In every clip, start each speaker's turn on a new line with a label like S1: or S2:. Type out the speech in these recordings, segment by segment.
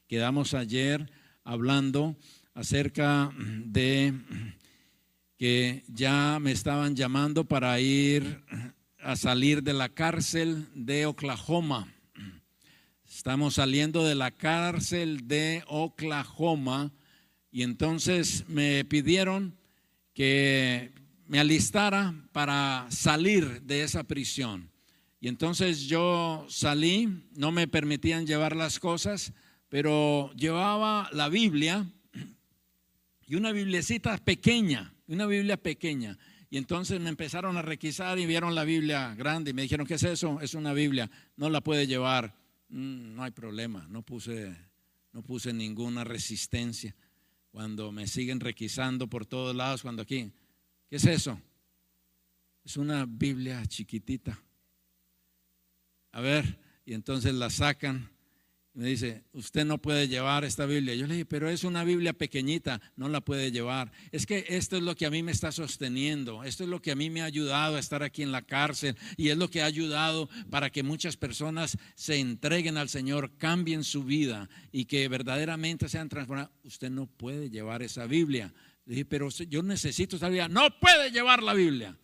S1: Quedamos ayer hablando acerca de que ya me estaban llamando para ir a salir de la cárcel de Oklahoma. Estamos saliendo de la cárcel de Oklahoma y entonces me pidieron que me alistara para salir de esa prisión. Y entonces yo salí, no me permitían llevar las cosas, pero llevaba la Biblia y una biblecita pequeña, una Biblia pequeña. Y entonces me empezaron a requisar y vieron la Biblia grande y me dijeron, ¿qué es eso? Es una Biblia, no la puede llevar. No hay problema, no puse ninguna resistencia. Cuando me siguen requisando por todos lados, cuando aquí, ¿qué es eso? Es una Biblia chiquitita. A ver, y entonces la sacan y me dice, usted no puede llevar esta Biblia. Yo le dije, pero es una Biblia pequeñita, no la puede llevar. Es que esto es lo que a mí me está sosteniendo, esto es lo que a mí me ha ayudado a estar aquí en la cárcel y es lo que ha ayudado para que muchas personas se entreguen al Señor, cambien su vida y que verdaderamente sean transformadas. Usted no puede llevar esa Biblia. Le dije, pero yo necesito esa Biblia. No puede llevar la Biblia.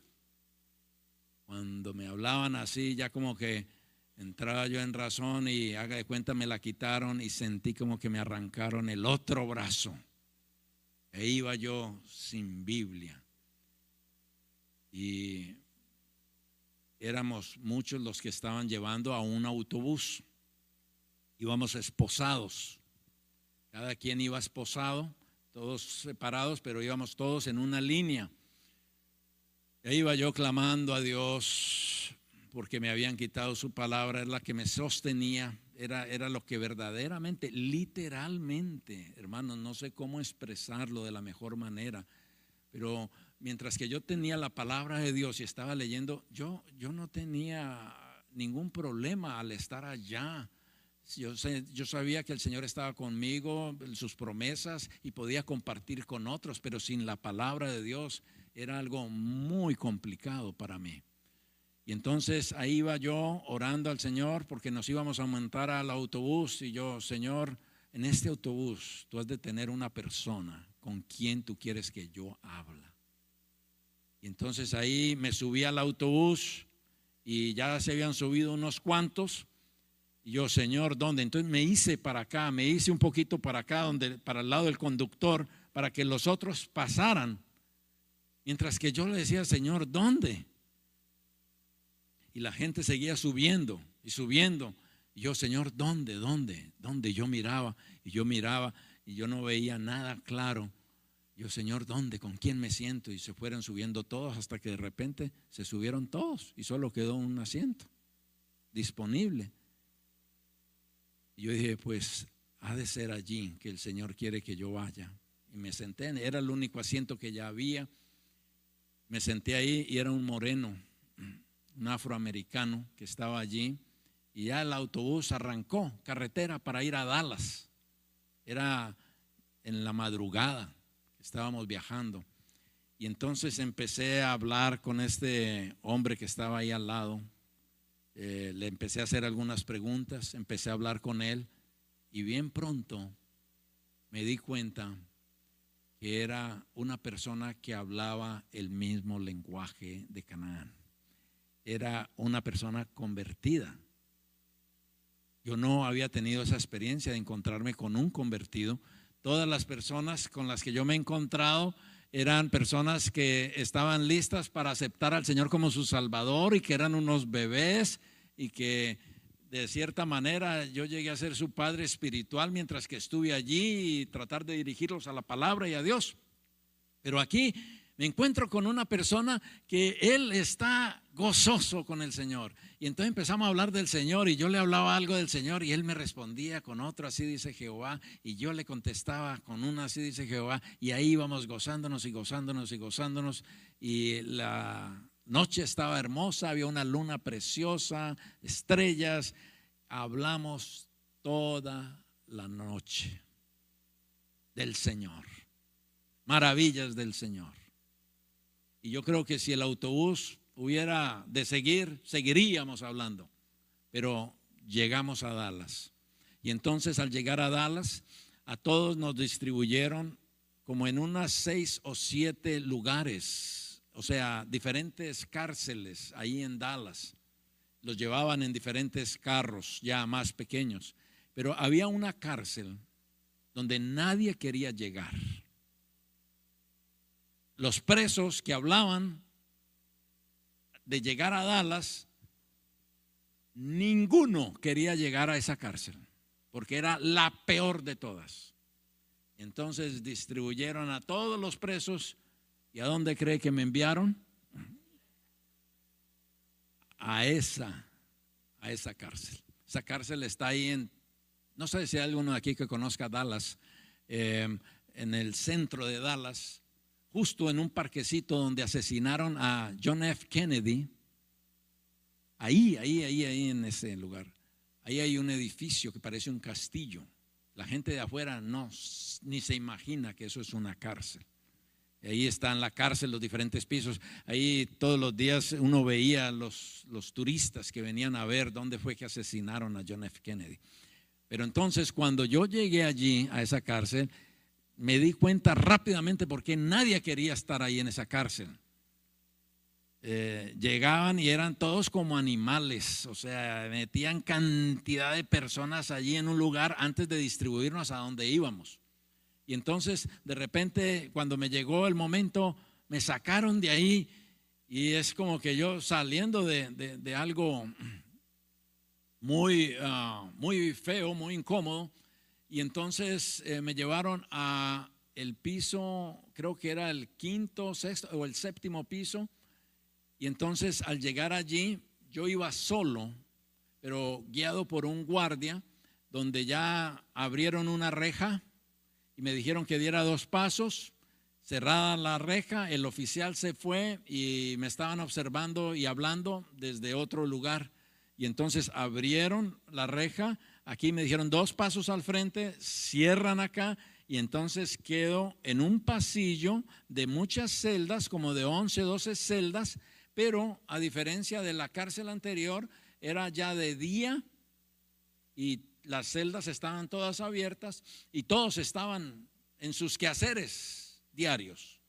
S1: Cuando me hablaban así, ya como que entraba yo en razón y haga de cuenta me la quitaron y sentí como que me arrancaron el otro brazo. E iba yo sin Biblia. Y éramos muchos los que estaban llevando a un autobús. Íbamos esposados. Cada quien iba esposado, todos separados, pero íbamos todos en una línea. E iba yo clamando a Dios porque me habían quitado su palabra, es la que me sostenía, era lo que verdaderamente, literalmente, hermanos, no sé cómo expresarlo de la mejor manera, pero mientras que yo tenía la palabra de Dios y estaba leyendo, yo no tenía ningún problema al estar allá. Yo sabía que el Señor estaba conmigo, sus promesas, y podía compartir con otros, pero sin la palabra de Dios era algo muy complicado para mí. Y entonces ahí iba yo orando al Señor porque nos íbamos a montar al autobús y yo, Señor, en este autobús tú has de tener una persona con quien tú quieres que yo hable. Y entonces ahí me subí al autobús y ya se habían subido unos cuantos. Y yo, Señor, ¿dónde? Entonces me hice para acá, me hice un poquito para acá, para el lado del conductor, para que los otros pasaran. Mientras que yo le decía, Señor, ¿dónde? Y la gente seguía subiendo y subiendo. Y yo, Señor, ¿dónde? Yo miraba y yo no veía nada claro. Yo, Señor, ¿dónde? ¿Con quién me siento? Y se fueron subiendo todos hasta que de repente se subieron todos y solo quedó un asiento disponible. Y yo dije, pues ha de ser allí que el Señor quiere que yo vaya. Y me senté, era el único asiento que ya había. Me senté ahí y era un moreno, un afroamericano que estaba allí, y ya el autobús arrancó carretera para ir a Dallas. Era en la madrugada que estábamos viajando y entonces empecé a hablar con este hombre que estaba ahí al lado. Le empecé a hacer algunas preguntas, empecé a hablar con él y bien pronto me di cuenta que era una persona que hablaba el mismo lenguaje de Canaán. Era una persona convertida. Yo no había tenido esa experiencia de encontrarme con un convertido. Todas las personas con las que yo me he encontrado eran personas que estaban listas para aceptar al Señor como su Salvador y que eran unos bebés y que de cierta manera yo llegué a ser su padre espiritual mientras que estuve allí y tratar de dirigirlos a la palabra y a Dios. Pero aquí me encuentro con una persona que él está gozoso con el Señor. Y entonces empezamos a hablar del Señor y yo le hablaba algo del Señor y él me respondía con otro, así dice Jehová, y yo le contestaba con una, así dice Jehová, y ahí íbamos gozándonos y gozándonos y gozándonos. Y la noche estaba hermosa, había una luna preciosa, estrellas. Hablamos toda la noche del Señor, maravillas del Señor. Y yo creo que si el autobús hubiera de seguir, seguiríamos hablando. Pero llegamos a Dallas. Y entonces al llegar a Dallas, a todos nos distribuyeron como en unas 6 o 7 lugares, o sea, diferentes cárceles ahí en Dallas. Los llevaban en diferentes carros ya más pequeños, pero había una cárcel donde nadie quería llegar. Los presos que hablaban de llegar a Dallas, ninguno quería llegar a esa cárcel, porque era la peor de todas. Entonces distribuyeron a todos los presos. ¿Y a dónde cree que me enviaron? A esa cárcel. Esa cárcel está ahí no sé si hay alguno de aquí que conozca Dallas, en el centro de Dallas, justo en un parquecito donde asesinaron a John F. Kennedy. Ahí en ese lugar. Ahí hay un edificio que parece un castillo. La gente de afuera ni se imagina que eso es una cárcel. Ahí está en la cárcel, los diferentes pisos. Ahí todos los días uno veía los turistas que venían a ver dónde fue que asesinaron a John F. Kennedy. Pero entonces cuando yo llegué allí a esa cárcel, me di cuenta rápidamente por qué nadie quería estar ahí en esa cárcel. Llegaban y eran todos como animales, o sea, metían cantidad de personas allí en un lugar antes de distribuirnos a donde íbamos. Y entonces de repente cuando me llegó el momento me sacaron de ahí y es como que yo saliendo de algo muy feo, muy incómodo, y entonces me llevaron a el piso, creo que era el 5º, 6º o el 7º piso. Y entonces al llegar allí yo iba solo, pero guiado por un guardia, donde ya abrieron una reja y me dijeron que diera 2 pasos, cerrada la reja, el oficial se fue y me estaban observando y hablando desde otro lugar. Y entonces abrieron la reja, aquí me dijeron 2 pasos al frente, cierran acá. Y entonces quedo en un pasillo de muchas celdas, como de 11, 12 celdas, pero a diferencia de la cárcel anterior, era ya de día y las celdas estaban todas abiertas y todos estaban en sus quehaceres diarios.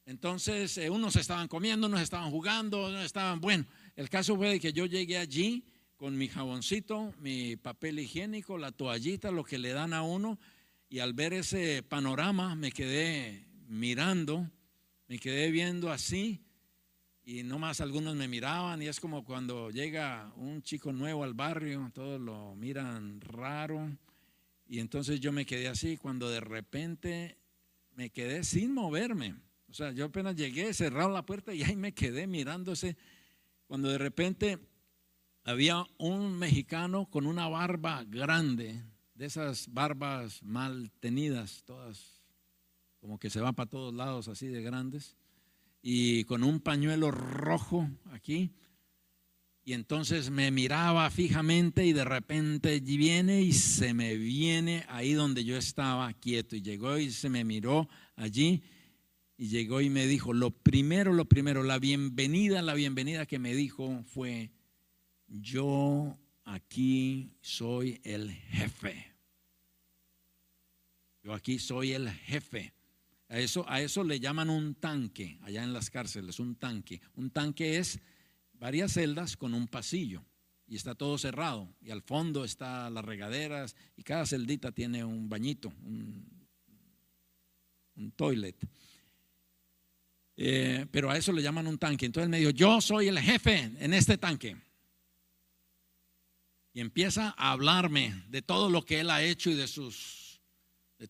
S1: Entonces, unos estaban comiendo, unos estaban jugando, unos estaban, bueno, el caso fue de que yo llegué allí con mi jaboncito, mi papel higiénico, la toallita, lo que le dan a uno, y al ver ese panorama me quedé mirando, me quedé viendo así. Y nomás algunos me miraban y es como cuando llega un chico nuevo al barrio, todos lo miran raro. Y entonces yo me quedé así cuando de repente me quedé sin moverme. O sea, yo apenas llegué, cerraron la puerta y ahí me quedé mirándose. Cuando de repente había un mexicano con una barba grande, de esas barbas mal tenidas, todas como que se van para todos lados así de grandes, y con un pañuelo rojo aquí, y entonces me miraba fijamente y de repente viene y se me viene ahí donde yo estaba quieto, y llegó y se me miró allí y llegó y me dijo, lo primero, la bienvenida que me dijo fue: yo aquí soy el jefe. Yo aquí soy el jefe. A eso le llaman un tanque, allá en las cárceles, un tanque. Un tanque es varias celdas con un pasillo y está todo cerrado. Y al fondo están las regaderas y cada celdita tiene un bañito, un toilet. Pero a eso le llaman un tanque. Entonces me dijo, yo soy el jefe en este tanque. Y empieza a hablarme de todo lo que él ha hecho y de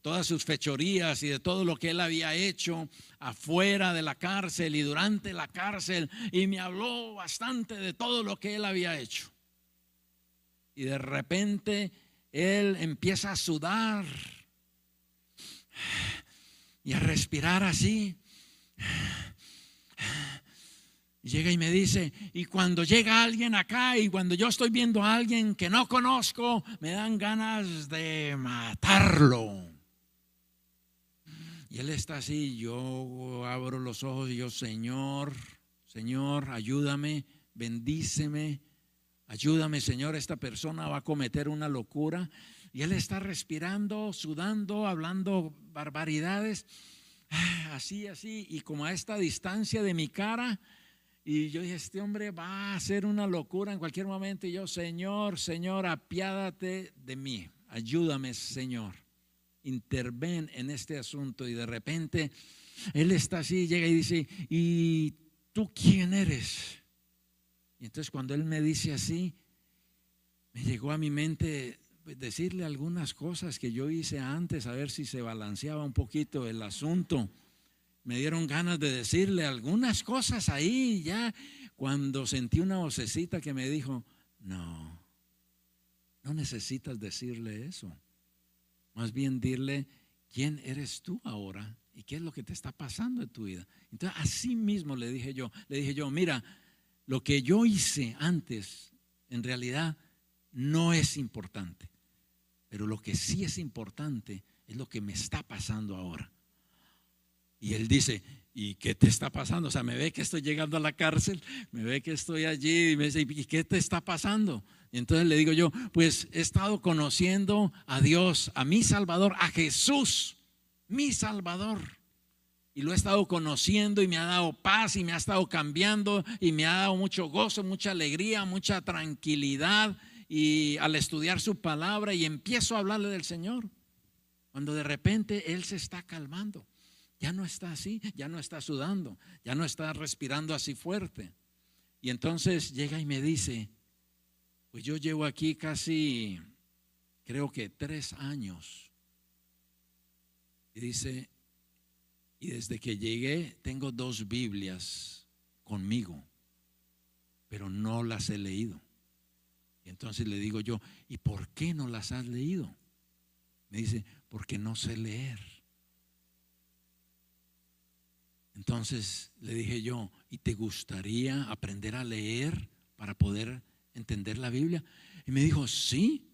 S1: todas sus fechorías y de todo lo que él había hecho afuera de la cárcel y durante la cárcel, y me habló bastante de todo lo que él había hecho. Y de repente él empieza a sudar y a respirar así. Llega y me dice, y cuando llega alguien acá y cuando yo estoy viendo a alguien que no conozco, me dan ganas de matarlo. Y él está así, yo abro los ojos y yo, Señor, ayúdame, bendíceme, Ayúdame, Señor, esta persona va a cometer una locura. Y él está respirando, sudando, hablando barbaridades, así, y como a esta distancia de mi cara. Y yo dije, este hombre va a hacer una locura en cualquier momento. Y yo, Señor, Señor, apiádate de mí. Ayúdame, Señor. Interven en este asunto. Y de repente él está así, llega y dice, ¿y tú quién eres? Y entonces cuando él me dice así, me llegó a mi mente decirle algunas cosas que yo hice antes, a ver si se balanceaba un poquito el asunto. Me dieron ganas de decirle algunas cosas ahí, ya cuando sentí una vocecita que me dijo, no necesitas decirle eso. Más bien dirle, ¿quién eres tú ahora? ¿Y qué es lo que te está pasando en tu vida? Entonces así mismo le dije yo, mira, lo que yo hice antes en realidad no es importante, pero lo que sí es importante es lo que me está pasando ahora. Y él dice, ¿y qué te está pasando? O sea, me ve que estoy llegando a la cárcel, me ve que estoy allí y me dice, ¿y qué te está pasando? Y entonces le digo yo, pues he estado conociendo a Dios, a mi Salvador, a Jesús, mi Salvador. Y lo he estado conociendo y me ha dado paz y me ha estado cambiando y me ha dado mucho gozo, mucha alegría, mucha tranquilidad. Y al estudiar su palabra y empiezo a hablarle del Señor, cuando de repente él se está calmando. Ya no está así, ya no está sudando, ya no está respirando así fuerte. Y entonces llega y me dice, pues yo llevo aquí casi, creo que 3 años. Y dice, y desde que llegué tengo 2 Biblias conmigo, pero no las he leído. Y entonces le digo yo, ¿y por qué no las has leído? Me dice, porque no sé leer. Entonces le dije yo, ¿y te gustaría aprender a leer para poder entender la Biblia? Y me dijo, sí.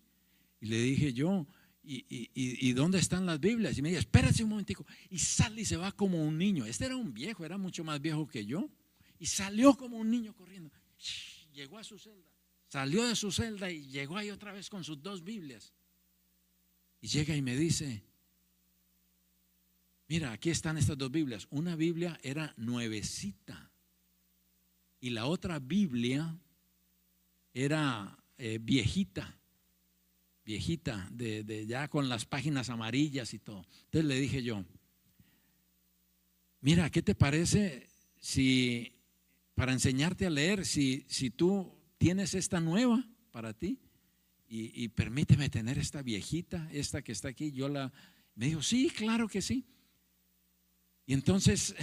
S1: Y le dije yo, ¿y dónde están las Biblias? Y me dijo, espérate un momentico. Y sale y se va como un niño. Este era un viejo, era mucho más viejo que yo. Y salió como un niño corriendo. Llegó a su celda, salió de su celda y llegó ahí otra vez con sus 2 Biblias. Y llega y me dice, mira, aquí están estas 2 Biblias. Una Biblia era nuevecita y la otra Biblia era viejita, de ya con las páginas amarillas y todo. Entonces le dije yo, mira, ¿qué te parece si para enseñarte a leer, si tú tienes esta nueva para ti y permíteme tener esta viejita, esta que está aquí? Me dijo, sí, claro que sí. Y entonces,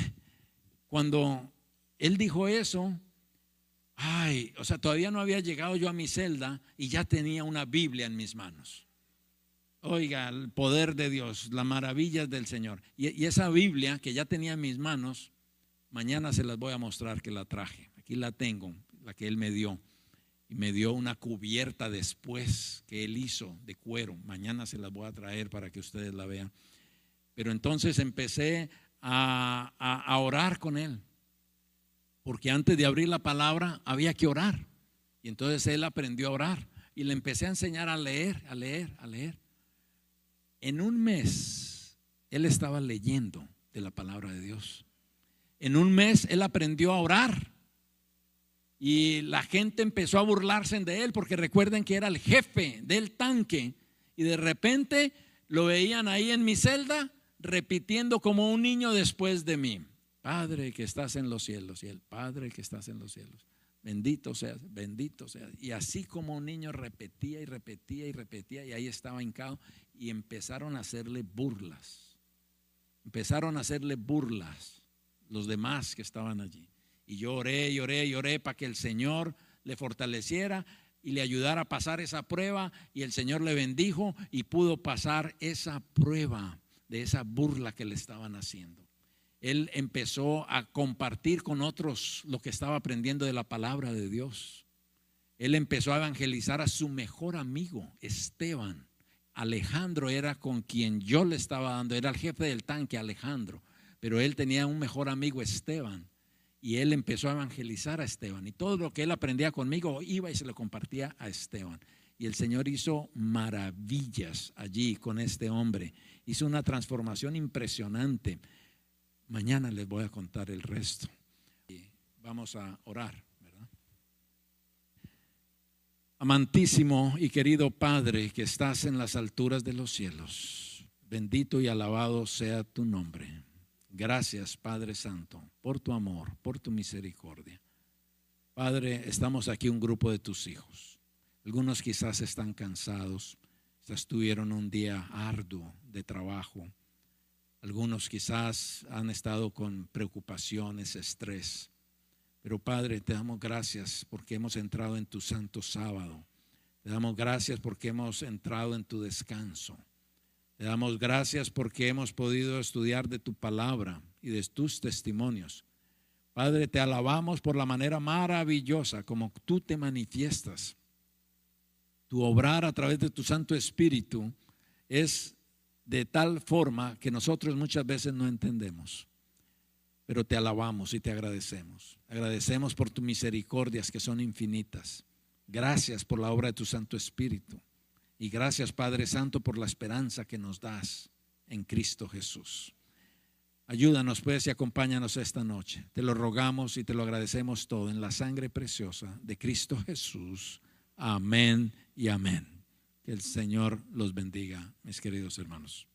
S1: cuando él dijo eso, o sea, todavía no había llegado yo a mi celda y ya tenía una Biblia en mis manos. Oiga, el poder de Dios, las maravillas del Señor. Y esa Biblia que ya tenía en mis manos, mañana se las voy a mostrar que la traje. Aquí la tengo, la que él me dio. Y me dio una cubierta después que él hizo de cuero. Mañana se las voy a traer para que ustedes la vean. Pero entonces empecé a orar con él, porque antes de abrir la palabra había que orar. Y entonces él aprendió a orar y le empecé a enseñar a leer. En un mes él estaba leyendo de la palabra de Dios. En un mes él aprendió a orar y la gente empezó a burlarse de él, porque recuerden que era el jefe del tanque, y de repente lo veían ahí en mi celda repitiendo como un niño después de mí: Padre que estás en los cielos. Y el Padre que estás en los cielos, bendito seas, bendito seas. Y así como un niño repetía y repetía y repetía, y ahí estaba hincado. Y empezaron a hacerle burlas. Los demás que estaban allí. Y yo oré para que el Señor le fortaleciera y le ayudara a pasar esa prueba. Y el Señor le bendijo y pudo pasar esa prueba de esa burla que le estaban haciendo. Él empezó a compartir con otros lo que estaba aprendiendo de la palabra de Dios. Él empezó a evangelizar a su mejor amigo, Esteban. Alejandro era con quien yo le estaba dando, era el jefe del tanque, Alejandro, pero él tenía un mejor amigo, Esteban, Y él empezó a evangelizar a Esteban. Y todo lo que él aprendía conmigo iba y se lo compartía a Esteban. Y el Señor hizo maravillas allí con este hombre. Hizo una transformación impresionante. Mañana les voy a contar el resto. Y vamos a orar, ¿verdad? Amantísimo y querido Padre que estás en las alturas de los cielos, bendito y alabado sea tu nombre. Gracias, Padre Santo, por tu amor, por tu misericordia. Padre, estamos aquí un grupo de tus hijos. Algunos quizás están cansados, quizás tuvieron un día arduo de trabajo. Algunos quizás han estado con preocupaciones, estrés. Pero Padre, te damos gracias porque hemos entrado en tu santo sábado. Te damos gracias porque hemos entrado en tu descanso. Te damos gracias porque hemos podido estudiar de tu palabra y de tus testimonios. Padre, te alabamos por la manera maravillosa como tú te manifiestas. Tu obrar a través de tu Santo Espíritu es de tal forma que nosotros muchas veces no entendemos. Pero te alabamos y te agradecemos. Agradecemos por tus misericordias que son infinitas. Gracias por la obra de tu Santo Espíritu. Y gracias, Padre Santo, por la esperanza que nos das en Cristo Jesús. Ayúdanos pues y acompáñanos esta noche. Te lo rogamos y te lo agradecemos todo en la sangre preciosa de Cristo Jesús. Amén y amén. Que el Señor los bendiga, mis queridos hermanos.